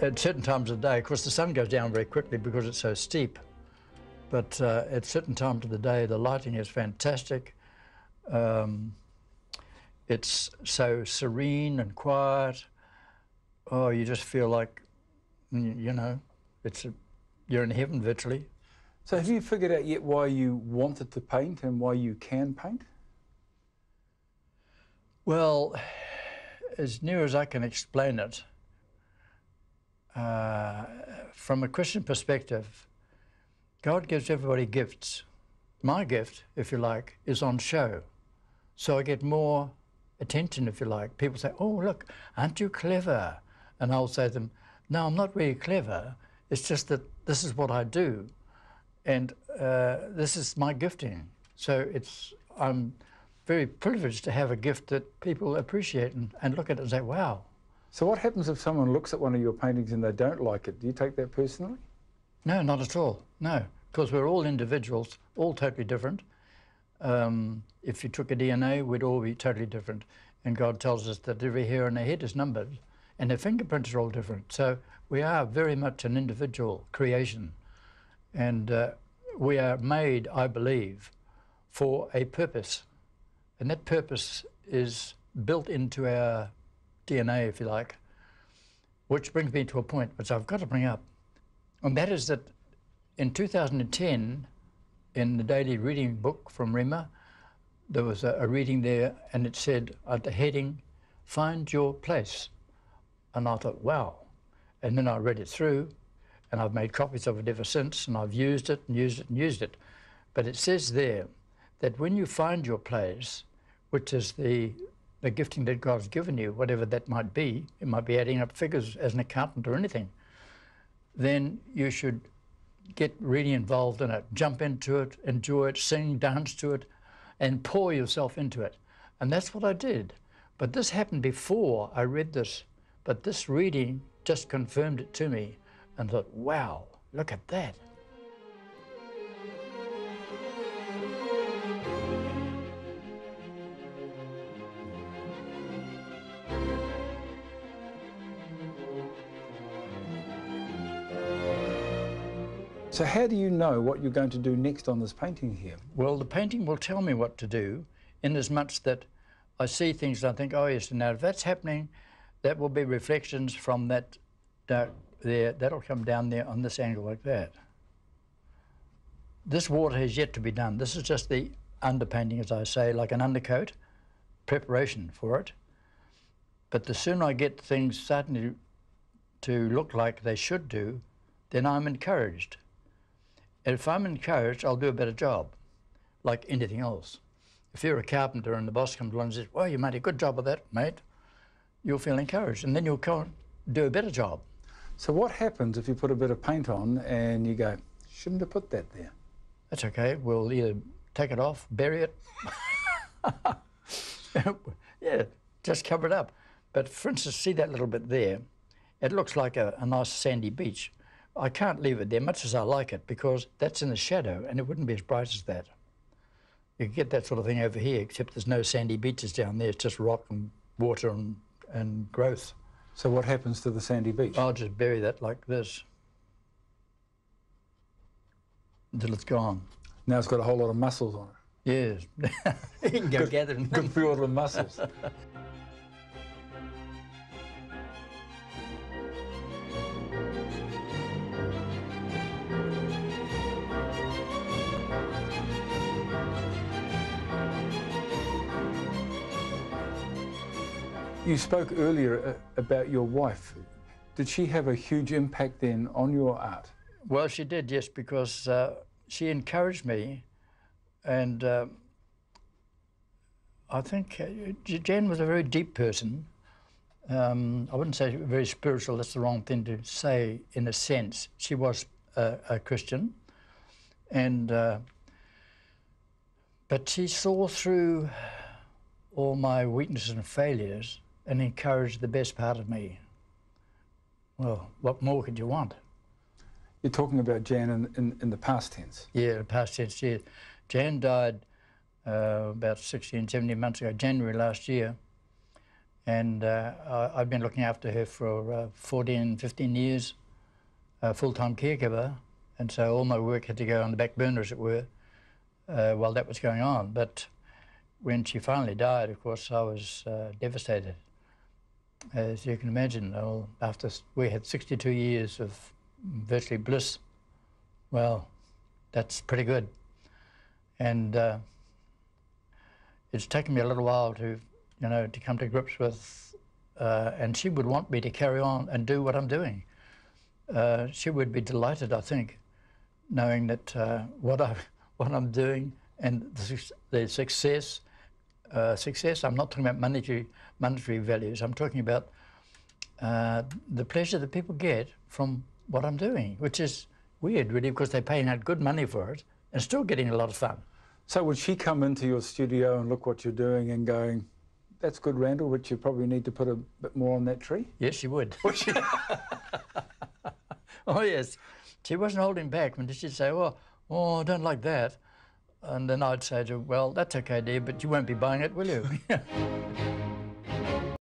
at certain times of the day. Of course, the sun goes down very quickly because it's so steep. But at certain times of the day, the lighting is fantastic. It's so serene and quiet. Oh, you just feel like, you know, you're in heaven virtually. So have you figured out yet why you wanted to paint and why you can paint? Well, as near as I can explain it, from a Christian perspective, God gives everybody gifts. My gift, if you like, is on show. So I get more attention, if you like. People say, oh, look, aren't you clever? And I'll say to them, no, I'm not really clever. It's just that this is what I do. And this is my gifting. So I'm very privileged to have a gift that people appreciate and look at it and say, wow. So what happens if someone looks at one of your paintings and they don't like it? Do you take that personally? No, not at all, no. Because we're all individuals, all totally different. If you took a DNA, we'd all be totally different. And God tells us that every hair on our head is numbered, and their fingerprints are all different. So we are very much an individual creation. And we are made, I believe, for a purpose. And that purpose is built into our DNA, if you like, which brings me to a point which I've got to bring up. And that is that in 2010, in the daily reading book from Rima, there was a reading there, and it said at the heading, "Find Your Place." And I thought, wow. And then I read it through, and I've made copies of it ever since, and I've used it and used it and used it. But it says there that when you find your place, which is the gifting that God's given you, whatever that might be, it might be adding up figures as an accountant or anything, then you should get really involved in it, jump into it, enjoy it, sing, dance to it, and pour yourself into it. And that's what I did. But this happened before I read this, but this reading just confirmed it to me, and thought, wow, look at that. So how do you know what you're going to do next on this painting here? Well, the painting will tell me what to do, in as much that I see things and I think, oh yes, now if that's happening, that will be reflections from that dark there, that'll come down there on this angle like that. This water has yet to be done. This is just the underpainting, as I say, like an undercoat, preparation for it. But the sooner I get things starting to look like they should do, then I'm encouraged. And if I'm encouraged, I'll do a better job, like anything else. If you're a carpenter and the boss comes along and says, well, you made a good job of that, mate, you'll feel encouraged, and then you'll go and do a better job. So what happens if you put a bit of paint on and you go, shouldn't have put that there? That's okay. We'll either take it off, bury it. Yeah, just cover it up. But for instance, see that little bit there? It looks like a nice sandy beach. I can't leave it there, much as I like it, because that's in the shadow and it wouldn't be as bright as that. You can get that sort of thing over here, except there's no sandy beaches down there. It's just rock and water and growth. So what happens to the sandy beach? I'll just bury that like this until it's gone. Now it's got a whole lot of mussels on it. Yes. You can go gather them. Good for all the mussels. You spoke earlier about your wife. Did she have a huge impact then on your art? Well, she did, yes, because she encouraged me, and I think Jan was a very deep person. I wouldn't say very spiritual, that's the wrong thing to say in a sense. She was a Christian, and but she saw through all my weaknesses and failures and encouraged the best part of me. Well, what more could you want? You're talking about Jan in the past tense? Yeah, the past tense, yeah. Jan died about 16, 17 months ago, January last year, And I've been looking after her for 14, 15 years, full-time caregiver, and so all my work had to go on the back burner, as it were, while that was going on. But when she finally died, of course, I was devastated. As you can imagine, after we had 62 years of virtually bliss, well, that's pretty good. And it's taken me a little while to, to come to grips with, and she would want me to carry on and do what I'm doing. She would be delighted, I think, knowing that what I'm doing and the success, I'm not talking about monetary values, I'm talking about the pleasure that people get from what I'm doing, which is weird, really, because they're paying out good money for it and still getting a lot of fun. So would she come into your studio and look what you're doing and going, that's good, Randall, but you probably need to put a bit more on that tree? Yes, she would. Would she? Oh, yes. She wasn't holding back when she'd say, oh, I don't like that. And then I'd say to her, well, that's okay, dear, but you won't be buying it, will you?